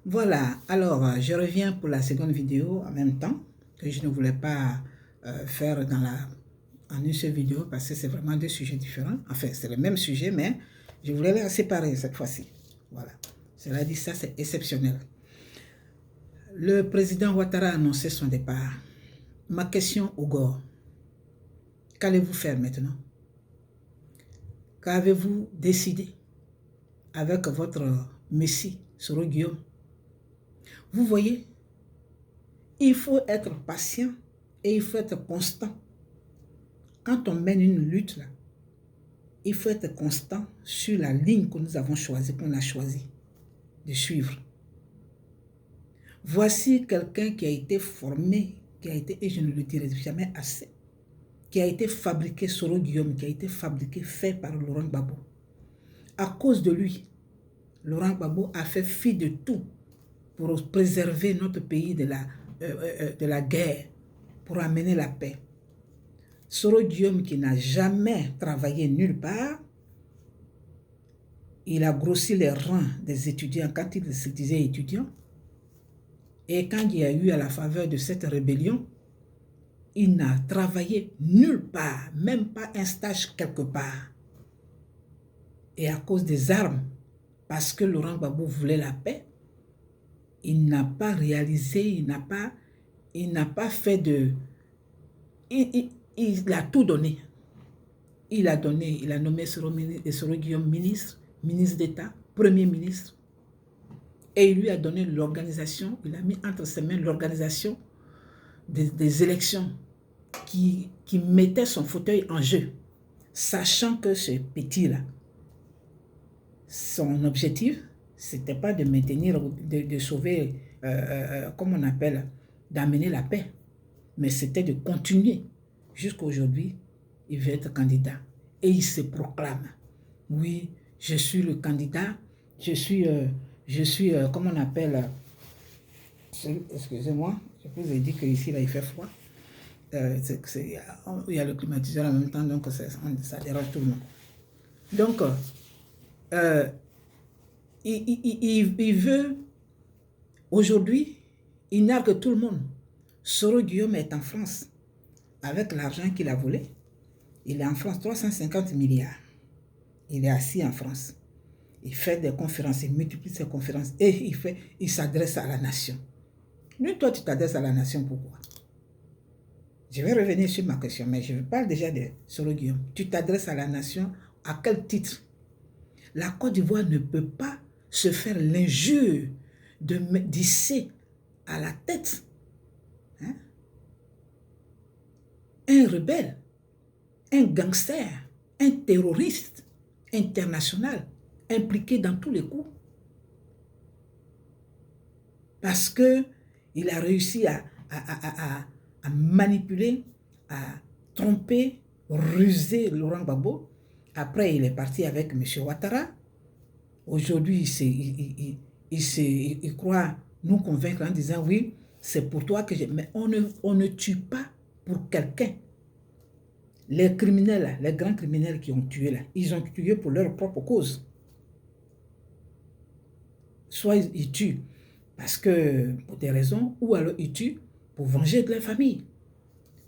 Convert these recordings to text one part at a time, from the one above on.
Voilà, alors je reviens pour la seconde vidéo en même temps que je ne voulais pas faire en une seule vidéo parce que c'est vraiment deux sujets différents. Enfin, c'est le même sujet, mais je voulais les séparer cette fois-ci. Voilà, cela dit, ça c'est exceptionnel. Le président Ouattara a annoncé son départ. Ma question au Gore, qu'allez-vous faire maintenant? Qu'avez-vous décidé avec votre messie, Soro Guillaume? Vous voyez, il faut être patient et il faut être constant. Quand on mène une lutte, là, il faut être constant sur la ligne que nous avons choisie, qu'on a choisi de suivre. Voici quelqu'un qui a été formé, qui a été, et je ne le dirai jamais assez, qui a été fabriqué, Soro Guillaume, qui a été fabriqué, fait par Laurent Gbagbo. À cause de lui, Laurent Gbagbo a fait fi de tout pour préserver notre pays de la guerre, pour amener la paix. Soro Guillaume, qui n'a jamais travaillé nulle part, il a grossi les rangs des étudiants quand il se disait étudiant. Et quand il y a eu à la faveur de cette rébellion, il n'a travaillé nulle part, même pas un stage quelque part. Et à cause des armes, parce que Laurent Gbagbo voulait la paix, il n'a pas réalisé, il n'a pas fait de... Il a tout donné. Il a nommé Soro Guillaume ministre d'État, premier ministre. Et il lui a donné l'organisation, il a mis entre ses mains l'organisation des élections qui mettait son fauteuil en jeu, sachant que ce petit-là, son objectif, c'était pas de maintenir, de sauver, comme on appelle, d'amener la paix, mais c'était de continuer. Jusqu'à aujourd'hui, il veut être candidat. Et il se proclame. Oui, je suis le candidat, je suis comment on appelle, excusez-moi, je vous ai dit qu'ici, là, il fait froid. Il y a le climatiseur en même temps, donc ça dérange tout le monde. Donc, il veut, aujourd'hui, il nargue tout le monde. Soro Guillaume est en France, avec l'argent qu'il a volé. Il est en France, 350 milliards. Il est assis en France. Il fait des conférences, il multiplie ses conférences et il s'adresse à la nation. Lui, toi, tu t'adresses à la nation, pourquoi? Je vais revenir sur ma question, mais je parle déjà de Soro Guillaume. Tu t'adresses à la nation, à quel titre? La Côte d'Ivoire ne peut pas se faire l'injure d'hisser à la tête un rebelle, un gangster, un terroriste international impliqué dans tous les coups. Parce qu'il a réussi à manipuler, à tromper, ruser Laurent Gbagbo. Après, il est parti avec M. Ouattara. Aujourd'hui, il croit nous convaincre en disant oui, c'est pour toi que j'ai... Mais on ne tue pas pour quelqu'un. Les criminels, les grands criminels qui ont tué là, ils ont tué pour leur propre cause. Soit ils tuent parce que pour des raisons, ou alors ils tuent pour venger de leur famille.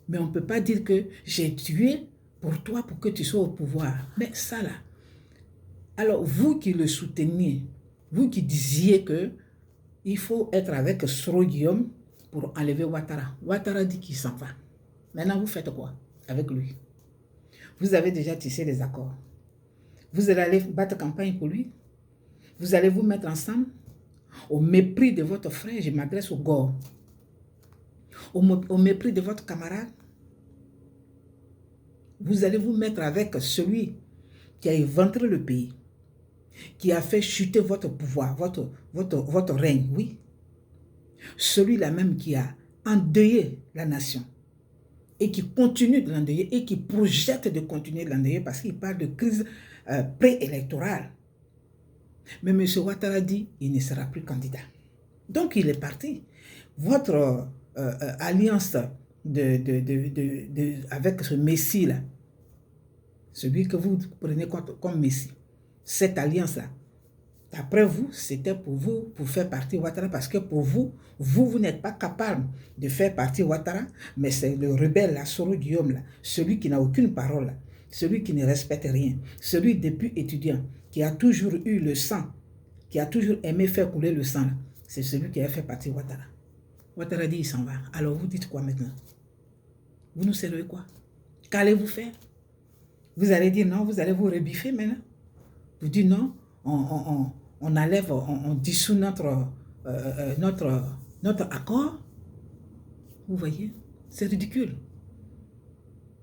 Mais on ne peut pas dire que j'ai tué pour toi, pour que tu sois au pouvoir. Mais ça là. Alors vous qui le souteniez, vous qui disiez que il faut être avec Soro Guillaume pour enlever Ouattara. Ouattara dit qu'il s'en va. Maintenant, vous faites quoi avec lui? Vous avez déjà tissé des accords. Vous allez aller battre campagne pour lui. Vous allez vous mettre ensemble. Au mépris de votre frère, je m'adresse au Gore. Au mépris de votre camarade. Vous allez vous mettre avec celui qui a éventré le pays, qui a fait chuter votre pouvoir, votre règne, oui. Celui-là même qui a endeuillé la nation et qui continue de l'endeuiller et qui projette de continuer de l'endeuiller parce qu'il parle de crise préélectorale. Mais M. Ouattara dit qu'il ne sera plus candidat. Donc il est parti. Votre alliance avec ce Messie-là, celui que vous prenez comme Messie, cette alliance-là, D'après vous, c'était pour vous, pour faire partie Ouattara, parce que pour vous, vous n'êtes pas capable de faire partie Ouattara, mais c'est le rebelle, la Soro Guillaume, là, celui qui n'a aucune parole, là, celui qui ne respecte rien, celui depuis étudiant, qui a toujours eu le sang, qui a toujours aimé faire couler le sang, c'est celui qui a fait partie Ouattara. Ouattara dit, il s'en va. Alors vous dites quoi maintenant? Vous nous servez quoi? Qu'allez-vous faire? Vous allez dire non, vous allez vous rebiffer maintenant. Vous dites non, on enlève, on dissout notre accord. Vous voyez, c'est ridicule.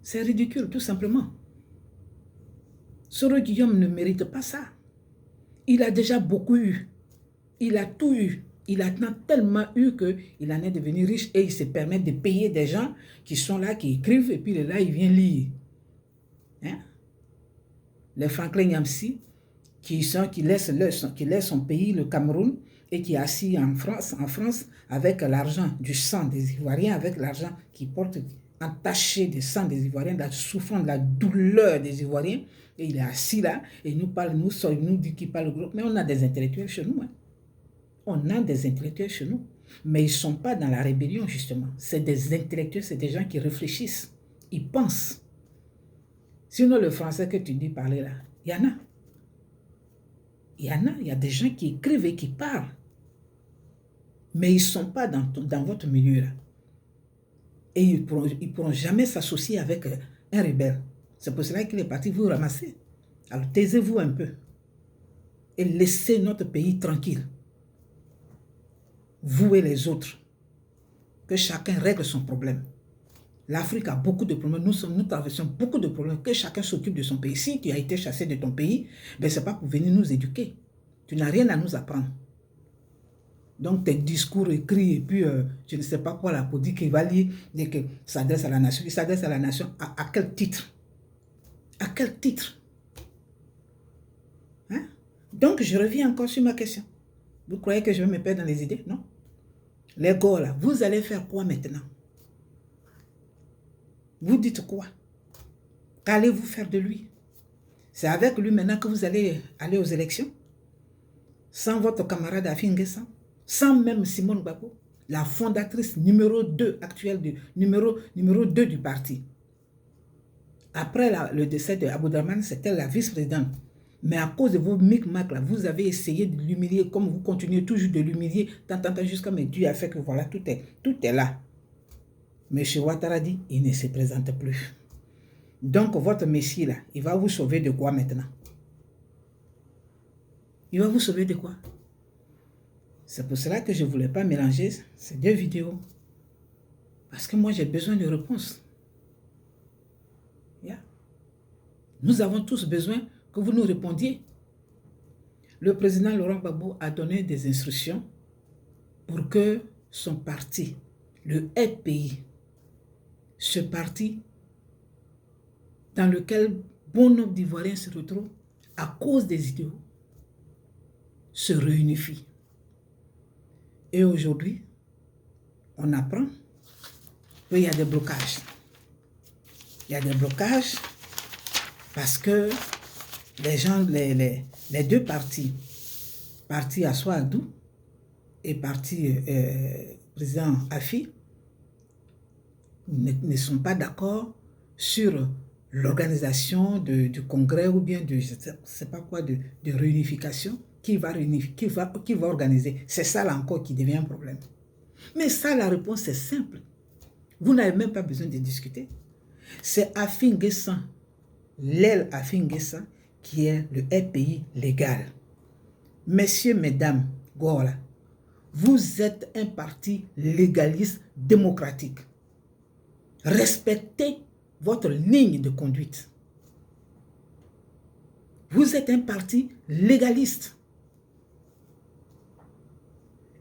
C'est ridicule, tout simplement. Soro Guillaume ne mérite pas ça. Il a déjà beaucoup eu. Il a tout eu. Il a tellement eu qu'il en est devenu riche et il se permet de payer des gens qui sont là, qui écrivent et puis là, il vient lire. Hein? Les Franklin Nyamsi, qui laissent son pays, le Cameroun, et qui est assis en France avec l'argent du sang des Ivoiriens, avec l'argent qui porte entaché de sang des Ivoiriens, souffrant de la douleur des Ivoiriens, et il est assis là, et il nous parle, nous dit qu'il parle gros, mais on a des intellectuels chez nous. Hein. On a des intellectuels chez nous, mais ils ne sont pas dans la rébellion, justement. C'est des intellectuels, c'est des gens qui réfléchissent, ils pensent. Sinon, le français que tu dis parler là, il y en a. Il y a des gens qui écrivent et qui parlent. Mais ils ne sont pas dans votre milieu là. Et ils ne pourront jamais s'associer avec un rebelle. C'est pour cela qu'il est parti vous ramasser. Alors taisez-vous un peu. Et laissez notre pays tranquille. Vous et les autres. Que chacun règle son problème. L'Afrique a beaucoup de problèmes. Nous traversons beaucoup de problèmes. Que chacun s'occupe de son pays. Si tu as été chassé de ton pays, ben ce n'est pas pour venir nous éduquer. Tu n'as rien à nous apprendre. Donc tes discours écrits et puis je ne sais pas quoi là pour dire qu'il va lire et que s'adresse à la nation. Il s'adresse à la nation à quel titre? À quel titre? Hein? Donc je reviens encore sur ma question. Vous croyez que je vais me perdre dans les idées? Non. Les gars là, vous allez faire quoi maintenant? Vous dites quoi? Qu'allez-vous faire de lui? C'est avec lui maintenant que vous allez aller aux élections? Sans votre camarade Affi N'Guessan? Sans même Simone Gbagbo, la fondatrice numéro 2 actuelle, numéro 2 du parti. Après le décès de Aboudraman, c'était la vice-présidente. Mais à cause de vos micmacs là, vous avez essayé de l'humilier, comme vous continuez toujours de l'humilier, tant jusqu'à me Dieu a fait que voilà, tout est là. Mais chez Ouattara dit, il ne se présente plus. Donc votre messie là, il va vous sauver de quoi maintenant? Il va vous sauver de quoi? C'est pour cela que je ne voulais pas mélanger ces deux vidéos. Parce que moi, j'ai besoin de réponses. Yeah. Nous avons tous besoin que vous nous répondiez. Le président Laurent Gbagbo a donné des instructions pour que son parti, le FPI, ce parti dans lequel bon nombre d'Ivoiriens se retrouvent à cause des idéaux, se réunifie. Et aujourd'hui, on apprend qu'il y a des blocages. Il y a des blocages parce que les gens, les deux partis, parti Assoadou et parti président Affi, ne sont pas d'accord sur l'organisation du congrès ou bien de, je ne sais pas quoi, de réunification qui va organiser. C'est ça là encore qui devient un problème. Mais ça, la réponse est simple. Vous n'avez même pas besoin de discuter. C'est Affi N'Guessan, l'aile Affi N'Guessan, qui est le FPI légal. Messieurs, mesdames, Gola, vous êtes un parti légaliste démocratique. Respectez votre ligne de conduite. Vous êtes un parti légaliste.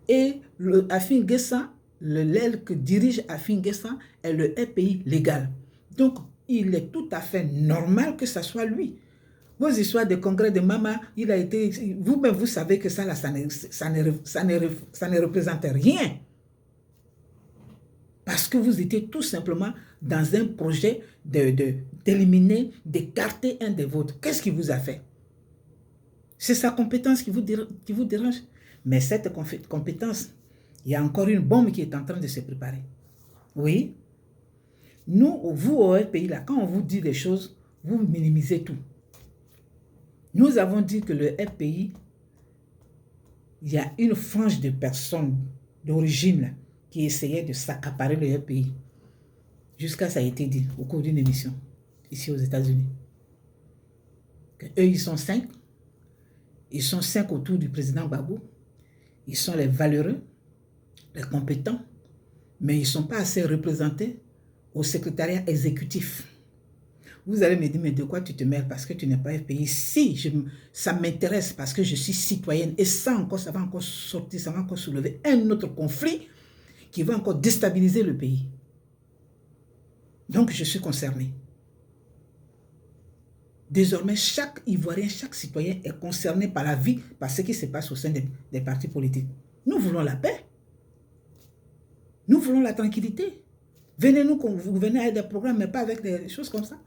Et le Affi N'Guessan, l'aile que dirige Affi N'Guessan est le FPI légal. Donc, il est tout à fait normal que ce soit lui. Vos histoires de congrès de Mama, il a été... Vous-même, vous savez que ça, là, ça ne représente rien. Parce que vous étiez tout simplement dans un projet d'éliminer, d'écarter un des vôtres. Qu'est-ce qu'il vous a fait? C'est sa compétence qui vous dérange. Mais cette compétence, il y a encore une bombe qui est en train de se préparer. Oui. Nous, vous, au pays, là, quand on vous dit des choses, vous minimisez tout. Nous avons dit que le FPI, il y a une frange de personnes d'origine qui essayaient de s'accaparer le FPI. Jusqu'à ça a été dit au cours d'une émission, ici aux États-Unis. Eux, ils sont 5. Ils sont 5 autour du président Gbagbo. Ils sont les valeureux, les compétents, mais ils ne sont pas assez représentés au secrétariat exécutif. Vous allez me dire, mais de quoi tu te mêles parce que tu n'es pas FPI? Si, ça m'intéresse parce que je suis citoyenne et ça encore, ça va encore sortir, ça va encore soulever un autre conflit qui va encore déstabiliser le pays. Donc, je suis concernée. Désormais, chaque Ivoirien, chaque citoyen est concerné par la vie, par ce qui se passe au sein des partis politiques. Nous voulons la paix. Nous voulons la tranquillité. Venez-nous gouverner avec des programmes, mais pas avec des choses comme ça.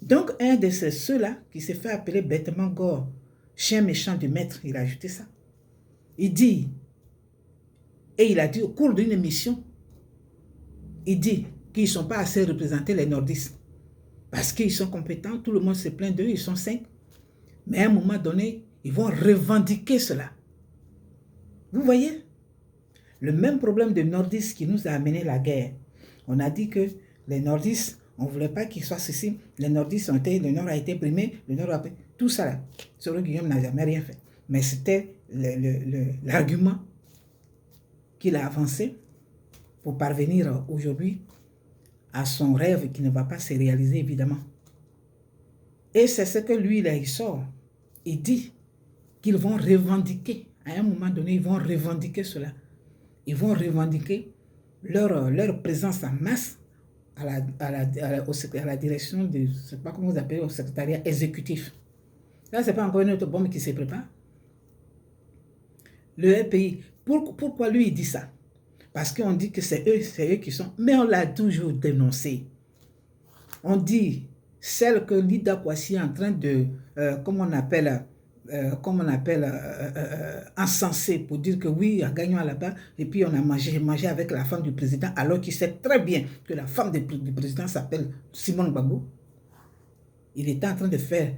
Donc, un de ceux-là qui s'est fait appeler bêtement Gore, chien méchant du maître, il a ajouté ça. Il dit, et il a dit au cours d'une émission, il dit qu'ils ne sont pas assez représentés, les nordistes. Parce qu'ils sont compétents, tout le monde se plaint d'eux, ils sont 5. Mais à un moment donné, ils vont revendiquer cela. Vous voyez? Le même problème de nordistes qui nous a amené la guerre. On a dit que les nordistes, on ne voulait pas qu'ils soient ceci. Les nordistes ont été, le nord a été brimé, le nord a été... Tout ça là. Soro Guillaume n'a jamais rien fait. Mais c'était l'argument qu'il a avancé pour parvenir aujourd'hui à son rêve qui ne va pas se réaliser évidemment. Et c'est ce que lui, là, il sort. Il dit qu'ils vont revendiquer. À un moment donné, ils vont revendiquer cela. Ils vont revendiquer leur présence en masse à la direction de, je ne sais pas comment vous appelez, au secrétariat exécutif. Là, ce n'est pas encore une autre bombe qui se prépare. Le pays, pourquoi lui, il dit ça? Parce qu'on dit que c'est eux qui sont... Mais on l'a toujours dénoncé. On dit, celle que Lida Kwasi est en train de... comment on appelle encensé pour dire que oui, en gagnant là-bas, et puis on a mangé avec la femme du président, alors qu'il sait très bien que la femme du président s'appelle Simone Gbagbo. Il était en train de faire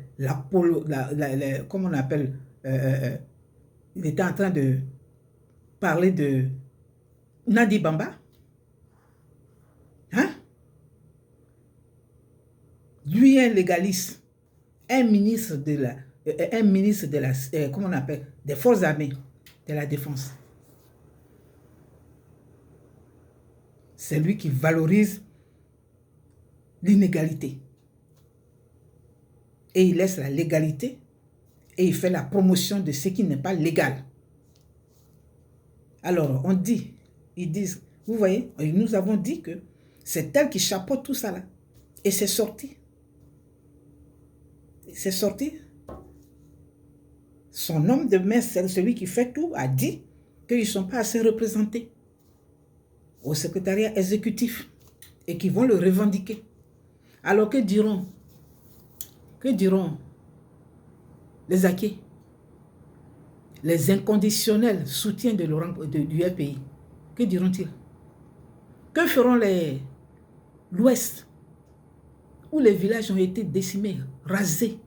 comment on appelle, il était en train de parler de Nadi Bamba. Hein? Lui, un légaliste, un ministre de la, comment on appelle, des forces armées, de la défense. C'est lui qui valorise l'inégalité. Et il laisse la légalité et il fait la promotion de ce qui n'est pas légal. Alors, on dit, ils disent, vous voyez, nous avons dit que c'est elle qui chapeaute tout ça là. Et c'est sorti. C'est sorti. Son homme de main, celui qui fait tout, a dit qu'ils ne sont pas assez représentés au secrétariat exécutif et qu'ils vont le revendiquer. Alors que diront les acquis, les inconditionnels soutiens de du FPI? Que diront-ils? Que feront l'Ouest, où les villages ont été décimés, rasés?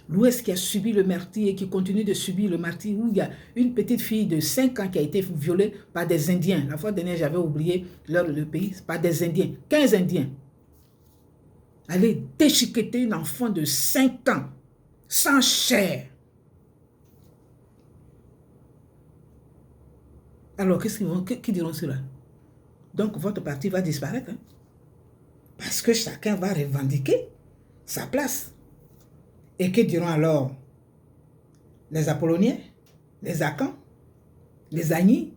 L'Ouest qui a subi le martyre et qui continue de subir le martyre, où il y a une petite fille de 5 ans qui a été violée par des Indiens. La fois dernière, j'avais oublié le pays, par des Indiens, 15 Indiens. Aller déchiqueter une enfant de 5 ans, sans chair. Alors, qui diront cela? Donc, votre parti va disparaître. Hein? Parce que chacun va revendiquer sa place. Et que diront alors les Apolloniens, les Akans, les Agnis?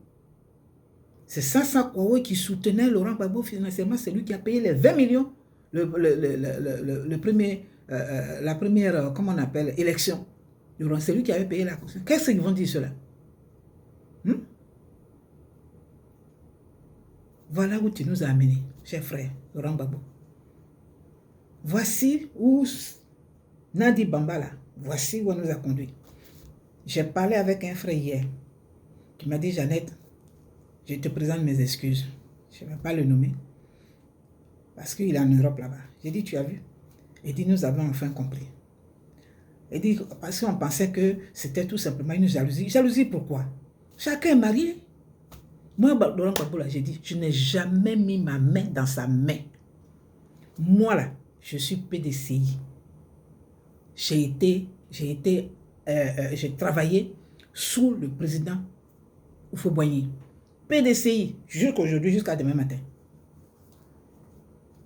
C'est Sassa Kouaoué qui soutenait Laurent Gbagbo financièrement, c'est lui qui a payé les 20 millions la première, comment on appelle, élection. C'est lui qui avait payé la caution. Qu'est-ce qu'ils vont dire cela? Voilà où tu nous as amenés, cher frère, Laurent Gbagbo. Voici où Nadi Bamba là Voici où on nous a conduits. J'ai parlé avec un frère hier qui m'a dit, Jeannette, je te présente mes excuses. Je ne vais pas le nommer parce qu'il est en Europe là-bas. J'ai dit, tu as vu? Il dit, nous avons enfin compris. Il dit, parce qu'on pensait que c'était tout simplement une jalousie. Jalousie pourquoi? Chacun est marié. Moi, Laurent Gbagbo, j'ai dit, je n'ai jamais mis ma main dans sa main. Moi, là, je suis PDCI. J'ai travaillé sous le président Houphouët-Boigny. PDCI, jusqu'aujourd'hui, jusqu'à demain matin.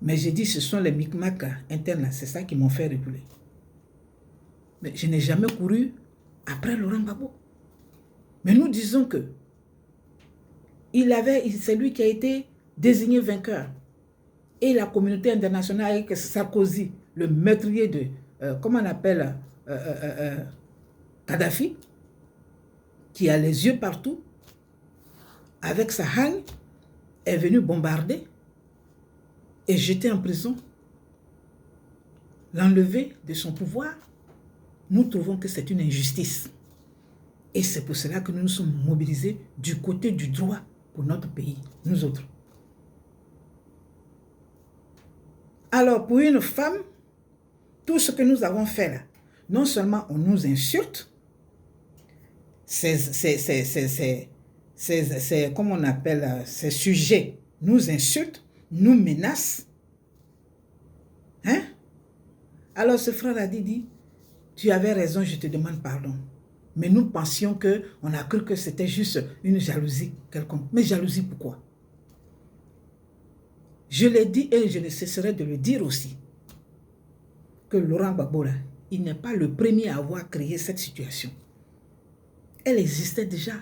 Mais j'ai dit, ce sont les micmacs internes, c'est ça qui m'ont fait reculer. Mais je n'ai jamais couru après Laurent Gbagbo. Mais nous disons que c'est lui qui a été désigné vainqueur. Et la communauté internationale avec Sarkozy, le meurtrier de, comment on appelle, Kadhafi, qui a les yeux partout, avec sa haine, est venu bombarder et jeter en prison, l'enlever de son pouvoir. Nous trouvons que c'est une injustice. Et c'est pour cela que nous nous sommes mobilisés du côté du droit pour notre pays, nous autres. Alors, pour une femme, tout ce que nous avons fait là, non seulement on nous insulte, comme on appelle, ces sujets nous insultent, nous menacent. Hein? Alors ce frère a dit, tu avais raison, je te demande pardon. Mais nous pensions qu'on a cru que c'était juste une jalousie quelconque. Mais jalousie pourquoi? Je l'ai dit et je ne cesserai de le dire aussi, que Laurent Gbagbo, là, il n'est pas le premier à avoir créé cette situation. Elle existait déjà.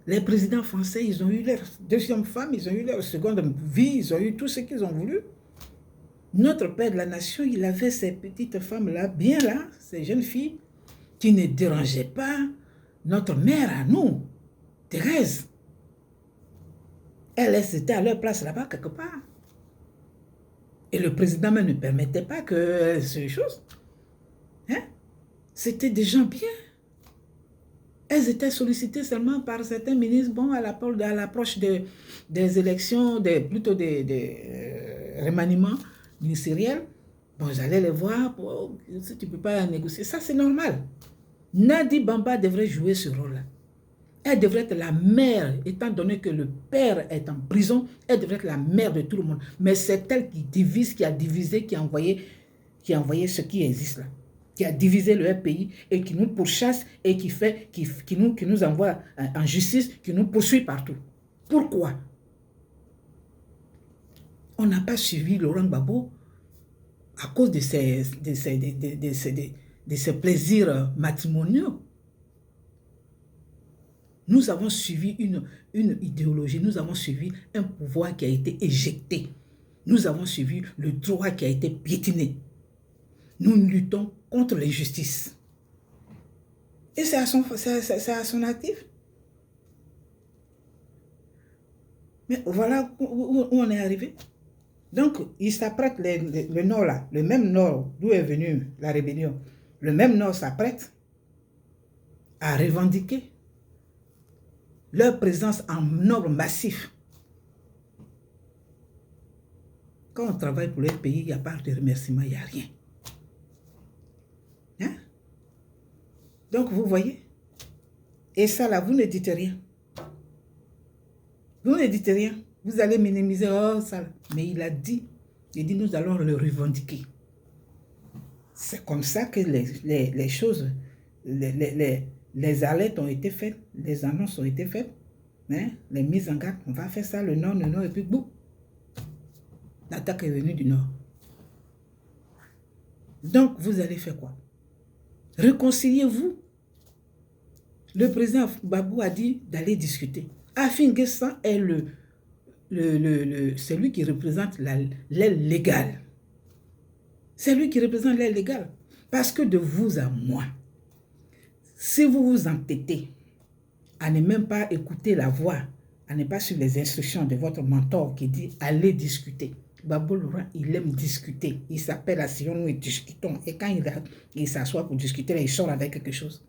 Les présidents français, ils ont eu leur deuxième femme, ils ont eu leur seconde vie, ils ont eu tout ce qu'ils ont voulu. Notre père de la nation, il avait ces petites femmes-là, bien là, ces jeunes filles, qui ne dérangeaient pas notre mère à nous, Thérèse. Elles étaient à leur place là-bas quelque part. Et le président même ne permettait pas que ces choses. Hein? C'était des gens bien. Elles étaient sollicitées seulement par certains ministres, bon, à l'approche des élections, plutôt des remaniements ministériels. Bon, j'allais les voir, si tu ne peux pas négocier, ça c'est normal. Nadi Bamba devrait jouer ce rôle-là. Elle devrait être la mère, étant donné que le père est en prison, elle devrait être la mère de tout le monde. Mais c'est elle qui divise, qui a divisé, qui a envoyé ce qui existe là. Qui a divisé le pays et qui nous pourchasse et qui nous envoie en justice, qui nous poursuit partout. Pourquoi? On n'a pas suivi Laurent Gbagbo à cause de ses plaisirs matrimoniaux. Nous avons suivi une idéologie, nous avons suivi un pouvoir qui a été éjecté. Nous avons suivi le droit qui a été piétiné. Nous luttons contre l'injustice. Et c'est à son actif. Mais voilà où on est arrivé. Donc, il s'apprête, le Nord là, le même Nord d'où est venue la rébellion, le même Nord s'apprête à revendiquer leur présence en nombre massif. Quand on travaille pour les pays, il n'y a pas de remerciement, il n'y a rien. Hein? Donc, vous voyez, et ça là, vous ne dites rien. Vous ne dites rien. Vous allez minimiser, oh ça. Mais il a dit, nous allons le revendiquer. C'est comme ça que les choses, les alertes ont été faites, les annonces ont été faites, hein? Les mises en garde, on va faire ça, le Nord, et puis boum. L'attaque est venue du Nord. Donc, vous allez faire quoi? Réconciliez-vous. Le président Gbagbo a dit d'aller discuter. Afin Guessan est c'est lui qui représente l'aile légale. C'est lui qui représente l'aile légale. Parce que de vous à moi, si vous vous entêtez à ne même pas écouter la voix, à ne pas suivre les instructions de votre mentor qui dit allez discuter, Gbagbo Laurent, il aime discuter. Il s'appelle à Sion, nous discutons. Et quand il s'assoit pour discuter, il sort avec quelque chose.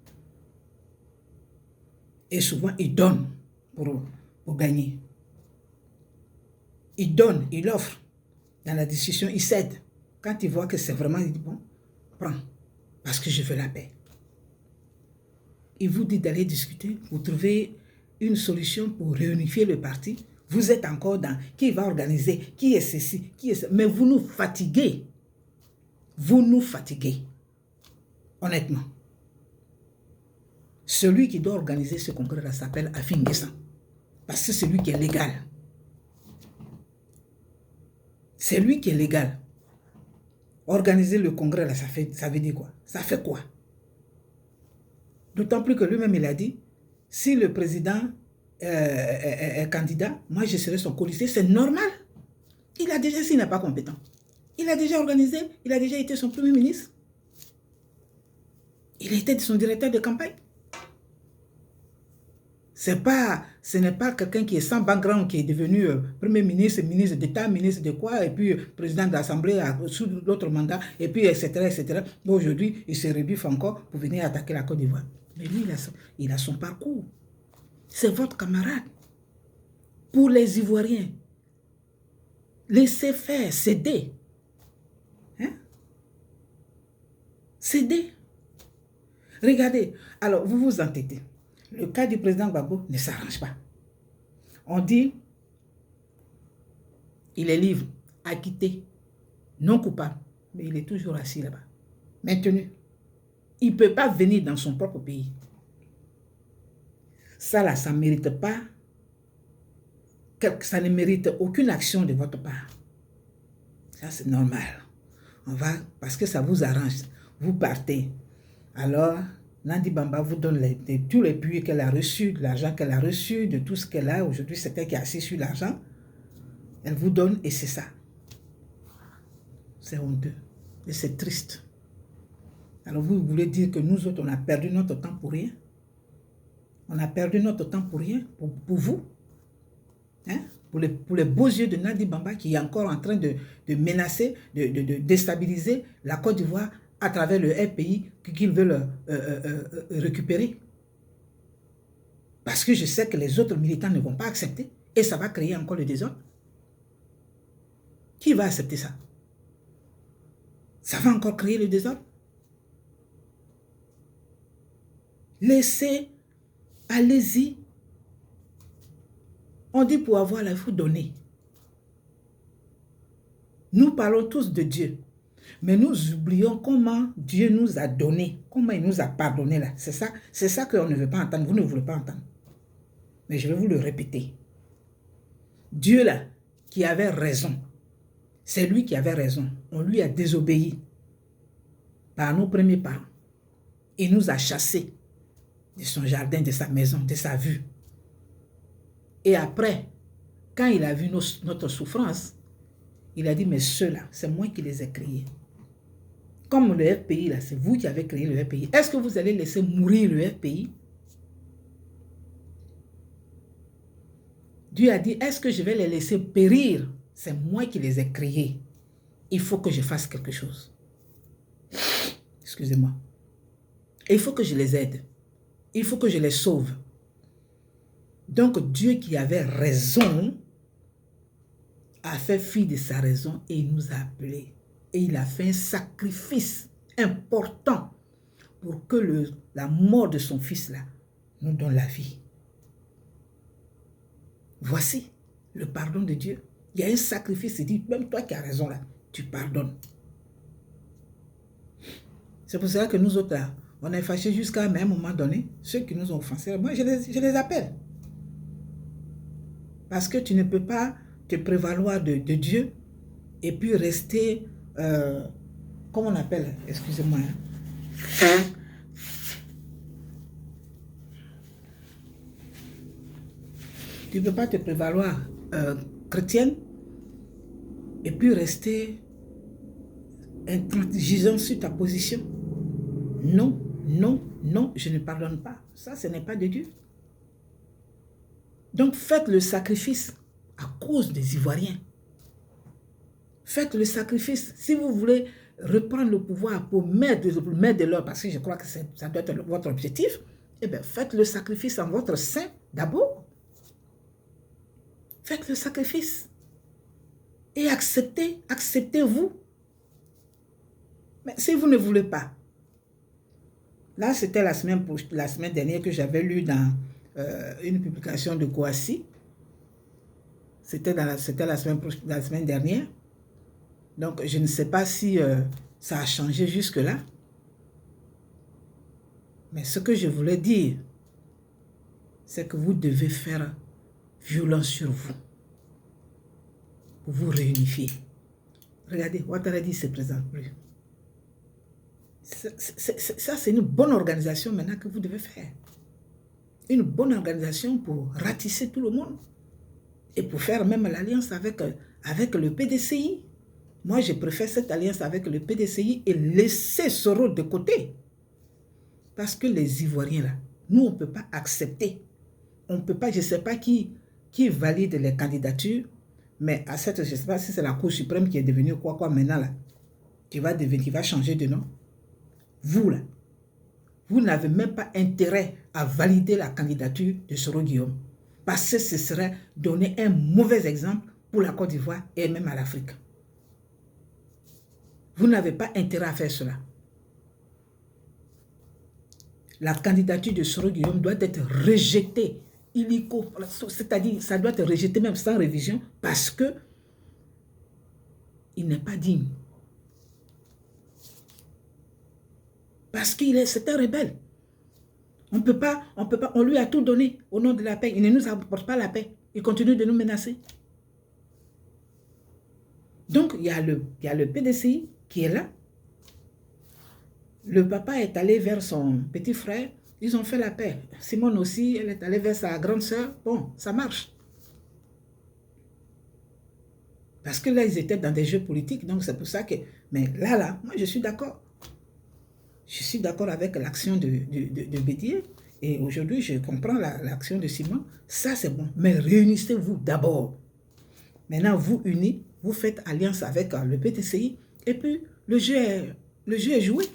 Et souvent, il donne pour gagner. Il donne, il offre. Dans la discussion, il cède. Quand il voit que c'est vraiment, il dit, bon, prends, parce que je veux la paix. Il vous dit d'aller discuter, vous trouvez une solution pour réunifier le parti. Vous êtes encore dans qui va organiser, qui est ceci, qui est ça. Mais vous nous fatiguez. Vous nous fatiguez. Honnêtement. Celui qui doit organiser ce congrès-là s'appelle Afin N'Guessan. Parce que c'est lui qui est légal. C'est lui qui est légal. Organiser le congrès, là, ça veut dire quoi? Ça fait quoi? D'autant plus que lui-même, il a dit, si le président est candidat, moi, je serai son colistier. C'est normal. Il a déjà, s'il n'est pas compétent, il a déjà organisé, il a déjà été son premier ministre. Il a été son directeur de campagne. Ce n'est pas quelqu'un qui est sans background, qui est devenu premier ministre, ministre d'État, ministre de quoi, et puis président de l'Assemblée sous l'autre mandat, et puis etc. etc. Aujourd'hui, il se rebiffe encore pour venir attaquer la Côte d'Ivoire. Mais lui, il a son parcours. C'est votre camarade. Pour les Ivoiriens, laissez faire, cédez. Hein? Cédez. Regardez, alors vous vous entêtez. Le cas du président Gbagbo ne s'arrange pas. On dit, il est libre, acquitté, non coupable, mais il est toujours assis là-bas, maintenu. Il ne peut pas venir dans son propre pays. Ça là, ça ne mérite pas, ça ne mérite aucune action de votre part. Ça c'est normal. Parce que ça vous arrange, vous partez. Alors, Nandi Bamba vous donne tous les puits qu'elle a reçus, de l'argent qu'elle a reçu, de tout ce qu'elle a. Aujourd'hui, c'est elle qui est assise sur l'argent. Elle vous donne et c'est ça. C'est honteux. Et c'est triste. Alors vous voulez dire que nous autres, on a perdu notre temps pour rien? On a perdu notre temps pour rien? Pour vous? Hein? Pour les beaux yeux de Nandi Bamba qui est encore en train de menacer, de déstabiliser la Côte d'Ivoire à travers le RPI qu'ils veulent récupérer. Parce que je sais que les autres militants ne vont pas accepter et ça va créer encore le désordre. Qui va accepter ça? Ça va encore créer le désordre? Laissez, allez-y. On dit pour avoir la il faut donner. Nous parlons tous de Dieu. Mais nous oublions comment Dieu nous a donné, comment il nous a pardonné là. C'est ça qu'on ne veut pas entendre, vous ne voulez pas entendre. Mais je vais vous le répéter. Dieu là, qui avait raison, c'est lui qui avait raison. On lui a désobéi par nos premiers parents. Il nous a chassés de son jardin, de sa maison, de sa vue. Et après, quand il a vu notre souffrance, il a dit, mais ceux-là, c'est moi qui les ai créés. Comme le FPI, là, c'est vous qui avez créé le FPI. Est-ce que vous allez laisser mourir le FPI? Dieu a dit, est-ce que je vais les laisser périr? C'est moi qui les ai créés. Il faut que je fasse quelque chose. Excusez-moi. Il faut que je les aide. Il faut que je les sauve. Donc, Dieu qui avait raison a fait fi de sa raison et il nous a appelés. Et il a fait un sacrifice important pour que la mort de son fils-là nous donne la vie. Voici le pardon de Dieu. Il y a un sacrifice, il dit, même toi qui as raison là, tu pardonnes. C'est pour ça que nous autres là, on est fâchés jusqu'à un moment donné. Ceux qui nous ont offensés, moi je les appelle. Parce que tu ne peux pas te prévaloir de Dieu et puis rester, comment on appelle, excusez-moi. Tu ne peux pas te prévaloir chrétienne et puis rester intransigeant sur ta position. Non, non, non, je ne pardonne pas. Ça, ce n'est pas de Dieu. Donc, faites le sacrifice à cause des Ivoiriens. Faites le sacrifice. Si vous voulez reprendre le pouvoir pour mettre de l'ordre, parce que je crois que ça doit être votre objectif, eh bien, faites le sacrifice en votre sein d'abord. Faites le sacrifice. Et acceptez-vous. Mais si vous ne voulez pas, là c'était la semaine dernière que j'avais lu dans une publication de Kouassi. C'était la semaine dernière. Donc je ne sais pas si ça a changé jusque-là. Mais ce que je voulais dire, c'est que vous devez faire violence sur vous pour vous réunifier. Regardez, Ouattara dit ne se présente plus. Ça, c'est une bonne organisation maintenant que vous devez faire. Une bonne organisation pour ratisser tout le monde et pour faire même l'alliance avec le PDCI. Moi, je préfère cette alliance avec le PDCI et laisser Soro de côté. Parce que les Ivoiriens, là, nous, on ne peut pas accepter. On ne peut pas, je ne sais pas qui valide les candidatures, mais à cette, je ne sais pas si c'est la Cour suprême qui est devenue quoi maintenant, là, qui va changer de nom. Vous, là, vous n'avez même pas intérêt à valider la candidature de Soro Guillaume. Parce que ce serait donner un mauvais exemple pour la Côte d'Ivoire et même à l'Afrique. Vous n'avez pas intérêt à faire cela. La candidature de Soro Guillaume doit être rejetée, illico, c'est-à-dire ça doit être rejeté même sans révision parce que il n'est pas digne. Parce c'est un rebelle. On lui a tout donné au nom de la paix. Il ne nous apporte pas la paix. Il continue de nous menacer. Donc, il y a le PDCI qui est là. Le papa est allé vers son petit frère. Ils ont fait la paix. Simone aussi, elle est allée vers sa grande sœur. Bon, ça marche. Parce que là, ils étaient dans des jeux politiques. Donc, c'est pour ça que... Mais là, moi, je suis d'accord. Je suis d'accord avec l'action de Bédier. Et aujourd'hui, je comprends l'action de Simon. Ça, c'est bon. Mais réunissez-vous d'abord. Maintenant, vous unis, vous faites alliance avec le PTCI. Et puis, le jeu est joué.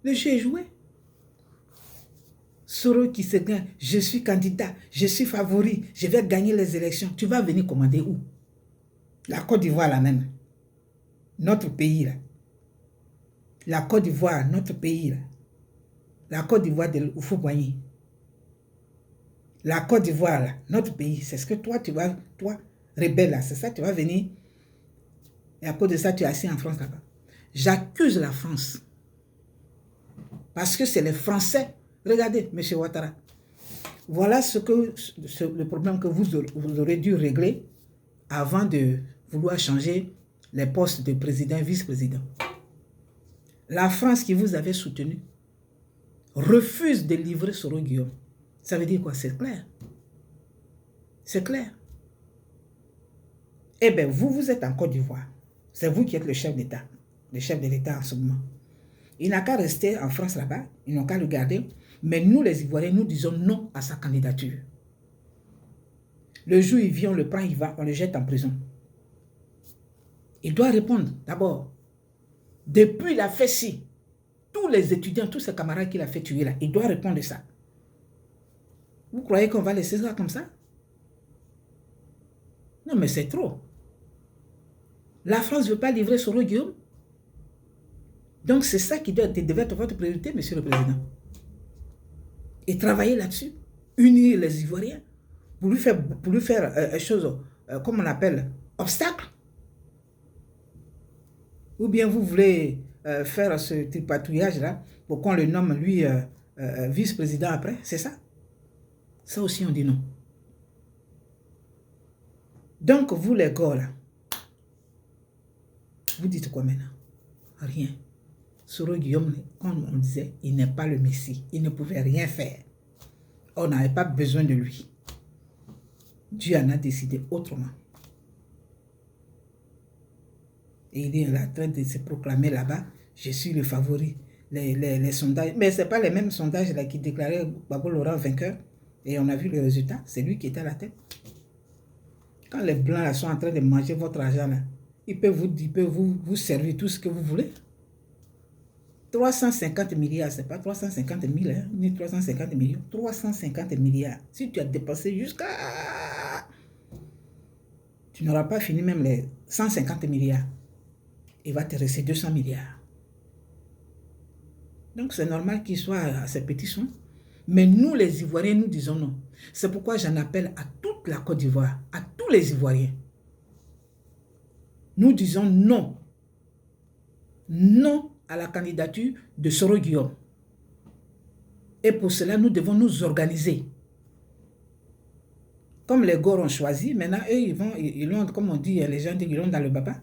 Le jeu est joué. Soro qui se gagne, je suis candidat, je suis favori, je vais gagner les élections. Tu vas venir commander où? La Côte d'Ivoire, là même. Notre pays, là. La Côte d'Ivoire, notre pays, là. La Côte d'Ivoire de Houphouët-Boigny. La Côte d'Ivoire, là, notre pays. C'est ce que toi, rebelle, là, c'est ça, tu vas venir. Et à cause de ça, tu es assis en France, là-bas. J'accuse la France. Parce que c'est les Français. Regardez, M. Ouattara. Voilà le problème que vous aurez dû régler avant de vouloir changer les postes de président et vice-président. La France qui vous avait soutenu refuse de livrer Soro Guillaume. Ça veut dire quoi? C'est clair. C'est clair. Eh bien, vous êtes en Côte d'Ivoire. C'est vous qui êtes le chef d'État. Le chef de l'État en ce moment. Il n'a qu'à rester en France là-bas. Ils n'ont qu'à le garder. Mais nous, les Ivoiriens, nous disons non à sa candidature. Le jour où il vient, on le prend, on le jette en prison. Il doit répondre d'abord. Depuis la FESI, tous les étudiants, tous ses camarades qu'il a fait tuer là, il doit répondre de ça. Vous croyez qu'on va laisser ça comme ça? Non, mais c'est trop. La France ne veut pas livrer Soro Guillaume. Donc c'est ça qui devait être votre priorité, monsieur le Président. Et travailler là-dessus, unir les Ivoiriens, pour lui faire chose, comme on appelle, obstacle. Ou bien vous voulez faire ce tripatouillage-là pour qu'on le nomme, lui, vice-président après, c'est ça? Ça aussi, on dit non. Donc, vous les gars, là, vous dites quoi maintenant? Rien. Soro Guillaume, comme on disait, il n'est pas le Messie. Il ne pouvait rien faire. On n'avait pas besoin de lui. Dieu en a décidé autrement. Et il est en train de se proclamer là-bas, je suis le favori. Les sondages, mais ce n'est pas les mêmes sondages là, qui déclaraient Gbagbo Laurent vainqueur. Et on a vu le résultat, c'est lui qui était à la tête. Quand les Blancs là, sont en train de manger votre argent, là, ils peuvent vous servir tout ce que vous voulez. 350 milliards, ce n'est pas 350 000, hein, ni 350 millions. 350 milliards. Si tu as dépensé jusqu'à... Tu n'auras pas fini même les 150 milliards. Il va te rester 200 milliards. Donc c'est normal qu'il soit à ces petits soins. Mais nous, les Ivoiriens, nous disons non. C'est pourquoi j'en appelle à toute la Côte d'Ivoire, à tous les Ivoiriens. Nous disons non. Non à la candidature de Soro Guillaume. Et pour cela, nous devons nous organiser. Comme les Gors ont choisi, maintenant, eux, ils l'ont, comme on dit, les gens disent, ils l'ont dans le baba.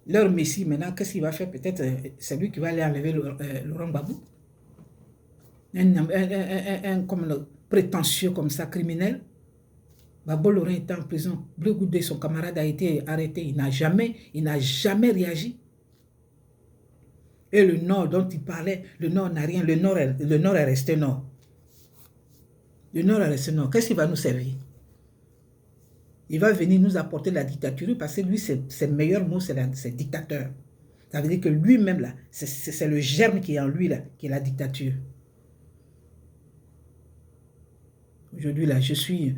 Leur messie, maintenant, qu'est-ce qu'il va faire? Peut-être c'est lui qui va aller enlever Laurent Gbagbo. Comme le prétentieux comme ça, criminel. Gbagbo Laurent était en prison. Bleu Goudé, son camarade, a été arrêté. Il n'a jamais réagi. Et le Nord dont il parlait, le Nord n'a rien. Le Nord est resté Nord. Le Nord est resté Nord. Qu'est-ce qu'il va nous servir? Il va venir nous apporter la dictature parce que lui, ses meilleurs mots, c'est dictateur. Ça veut dire que lui-même, là, c'est le germe qui est en lui, là, qui est la dictature. Aujourd'hui, là, je suis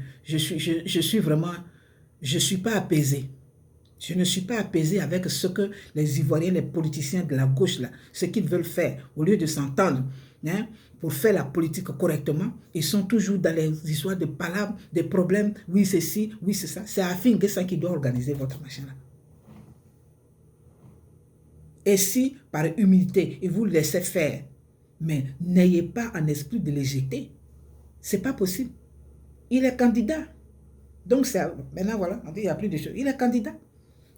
vraiment, je ne suis pas apaisé. Je ne suis pas apaisé avec ce que les Ivoiriens, les politiciens de la gauche, là, ce qu'ils veulent faire, au lieu de s'entendre, hein, pour faire la politique correctement, ils sont toujours dans les histoires de palabres, des problèmes, oui c'est ci, oui c'est ça. C'est Afin N'Guessan qui doit organiser votre machin-là. Et si, par humilité, il vous laissez faire, mais n'ayez pas un esprit de l'éjeter, c'est pas possible. Il est candidat. Donc, maintenant, voilà, il n'y a plus de choses. Il est candidat.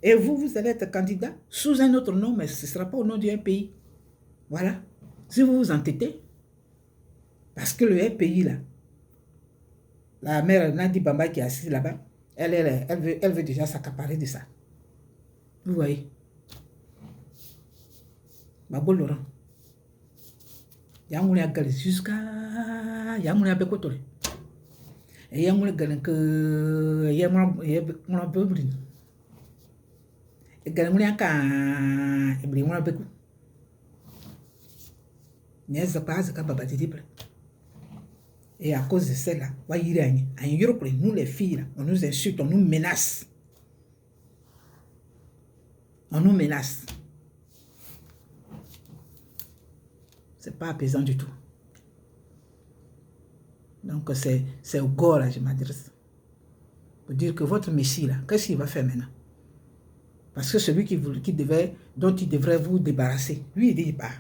Et vous, vous allez être candidat sous un autre nom, mais ce ne sera pas au nom d'un pays. Voilà. Si vous vous entêtez, parce que le pays, là, la mère Nadi Bamba qui est assise là-bas, elle veut déjà s'accaparer de ça. Vous voyez. Gbagbo Laurent. Yangouli a galé jusqu'à... Yangouli a bécotolé. Et yangouli a galé que... Yangouli a bécotolé. Et galé a ka... Et bri a bécotolé. Et à cause de cela, nous les filles, on nous insulte, on nous menace. On nous menace. C'est pas apaisant du tout. Donc c'est au gore là, je m'adresse. Pour dire que votre messie là, qu'est-ce qu'il va faire maintenant? Parce que celui dont il devrait vous débarrasser, lui il dit pas.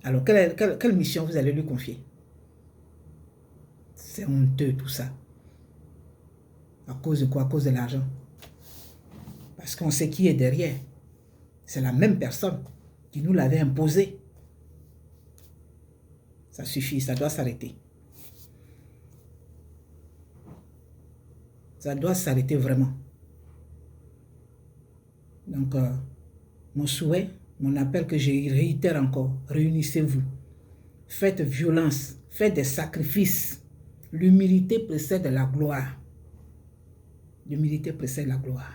Alors quelle mission vous allez lui confier? C'est honteux tout ça. À cause de quoi? À cause de l'argent. Parce qu'on sait qui est derrière. C'est la même personne qui nous l'avait imposé. Ça suffit, ça doit s'arrêter. Ça doit s'arrêter vraiment. Donc, mon souhait, mon appel que je réitère encore, réunissez-vous. Faites violence, faites des sacrifices. L'humilité précède la gloire. L'humilité précède la gloire.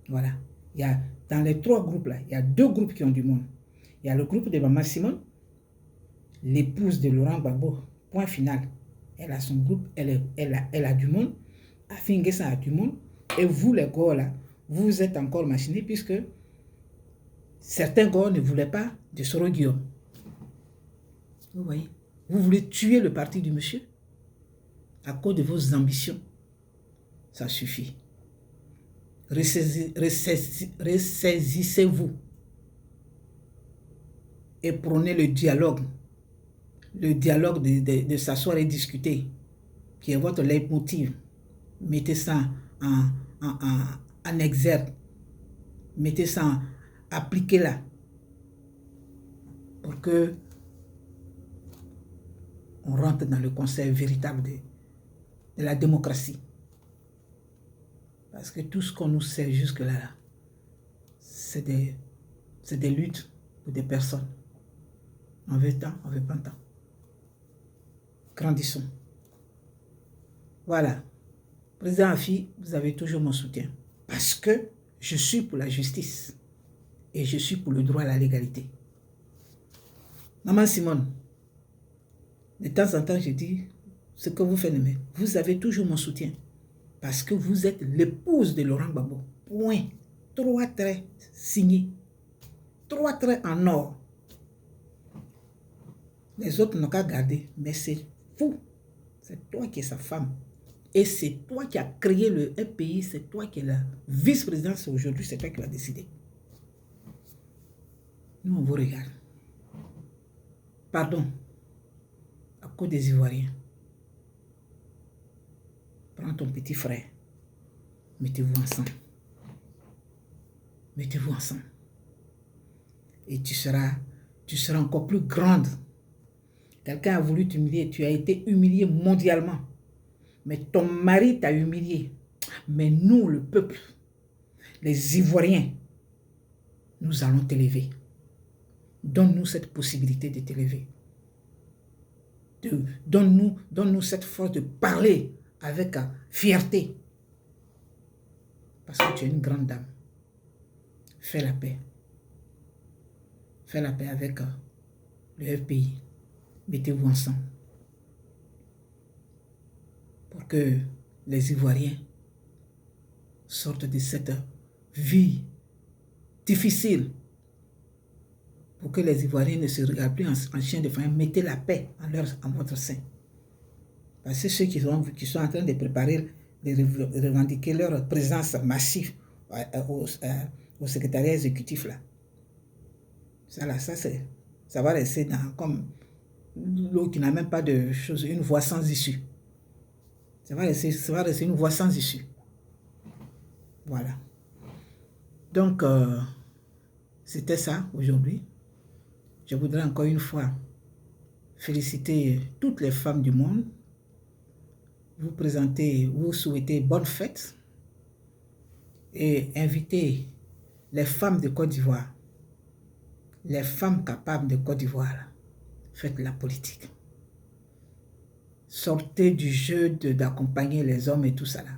Voilà. Il y a, dans les trois groupes là, il y a deux groupes qui ont du monde. Il y a le groupe de Maman Simone, l'épouse de Laurent Gbagbo, point final. Elle a son groupe, elle a du monde. Afin N'Guessan a du monde. Et vous les gars là, vous êtes encore machinés puisque certains gars ne voulaient pas de Soro Guillaume. Vous voyez? Vous voulez tuer le parti du monsieur à cause de vos ambitions. Ça suffit. Ressaisissez-vous et prenez le dialogue de s'asseoir et discuter, qui est votre leitmotiv. Mettez ça en exergue, mettez ça, appliquez-la pour que on rentre dans le conseil véritable de la démocratie. Parce que tout ce qu'on nous sert jusque-là, c'est des luttes pour des personnes. On veut tant, on veut pas tant. Grandissons. Voilà. Président Afi, vous avez toujours mon soutien. Parce que je suis pour la justice. Et je suis pour le droit à la légalité. Maman Simone, de temps en temps, je dis ce que vous faites, mais vous avez toujours mon soutien. Parce que vous êtes l'épouse de Laurent Gbagbo. Point. 3 traits signés. 3 traits en or. Les autres n'ont qu'à garder. Mais c'est vous. C'est toi qui es sa femme. Et c'est toi qui as créé le pays. C'est toi qui es la vice-présidence aujourd'hui. C'est toi qui l'as décidé. Nous, on vous regarde. Pardon. À cause des Ivoiriens. Prends ton petit frère. Mettez-vous ensemble. Mettez-vous ensemble. Et tu seras encore plus grande. Quelqu'un a voulu t'humilier. Tu as été humilié mondialement. Mais ton mari t'a humilié. Mais nous, le peuple, les Ivoiriens, nous allons t'élever. Donne-nous cette possibilité de t'élever. Donne-nous cette force de parler avec fierté. Parce que tu es une grande dame. Fais la paix. Fais la paix avec le FPI. Mettez-vous ensemble. Pour que les Ivoiriens sortent de cette vie difficile. Pour que les Ivoiriens ne se regardent plus en chien de faïen. Mettez la paix en votre sein. Parce que ceux qui sont en train de préparer, de revendiquer leur présence massive au secrétariat exécutif là. Ça va rester comme l'eau qui n'a même pas de chose, une voie sans issue. Ça va rester une voie sans issue. Voilà. Donc, c'était ça aujourd'hui. Je voudrais encore une fois féliciter toutes les femmes du monde. Vous souhaiter bonne fête et inviter les femmes de Côte d'Ivoire, les femmes capables de Côte d'Ivoire, faites la politique. Sortez du jeu d'accompagner les hommes et tout ça là.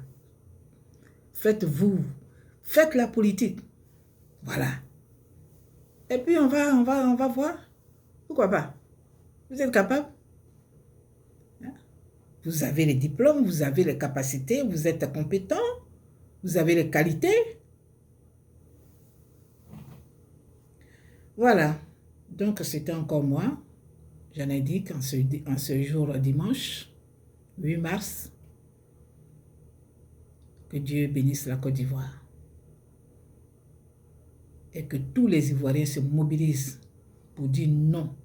Faites la politique. Voilà. Et puis on va voir. Pourquoi pas? Vous êtes capable? Vous avez les diplômes, vous avez les capacités, vous êtes compétent, vous avez les qualités. Voilà. Donc, c'était encore moi. J'en ai dit qu'en ce jour dimanche, 8 mars, que Dieu bénisse la Côte d'Ivoire. Et que tous les Ivoiriens se mobilisent pour dire non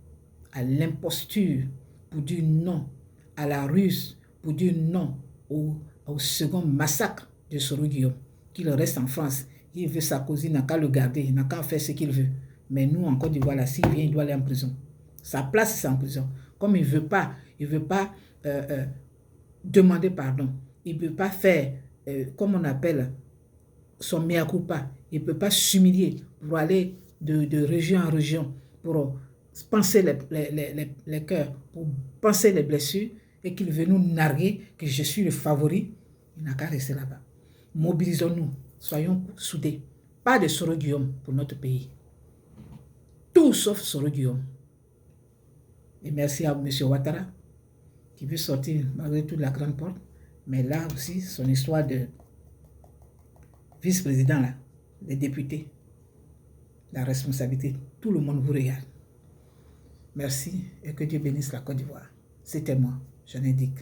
à l'imposture, pour dire non à la ruse, pour dire non au second massacre de Soro Guillaume, qu'il reste en France. Il veut Sarkozy, il n'a qu'à le garder, il n'a qu'à faire ce qu'il veut. Mais nous, en Côte d'Ivoire, s'il vient, il doit aller en prison. Sa place, c'est en prison. Comme il ne veut pas demander pardon, il ne peut pas faire, comme on appelle, son mea culpa. Il ne peut pas s'humilier pour aller de région en région, pour penser les cœurs, pour penser les blessures, et qu'il veut nous narguer que je suis le favori. Il n'a qu'à rester là-bas. Mobilisons-nous, soyons soudés. Pas de Soro Guillaume pour notre pays. Tout sauf Soro Guillaume. Et merci à M. Ouattara qui veut sortir malgré toute la grande porte. Mais là aussi, son histoire de vice-président, là, les députés, la responsabilité, tout le monde vous regarde. Merci et que Dieu bénisse la Côte d'Ivoire. C'était moi, Jeanne Dick.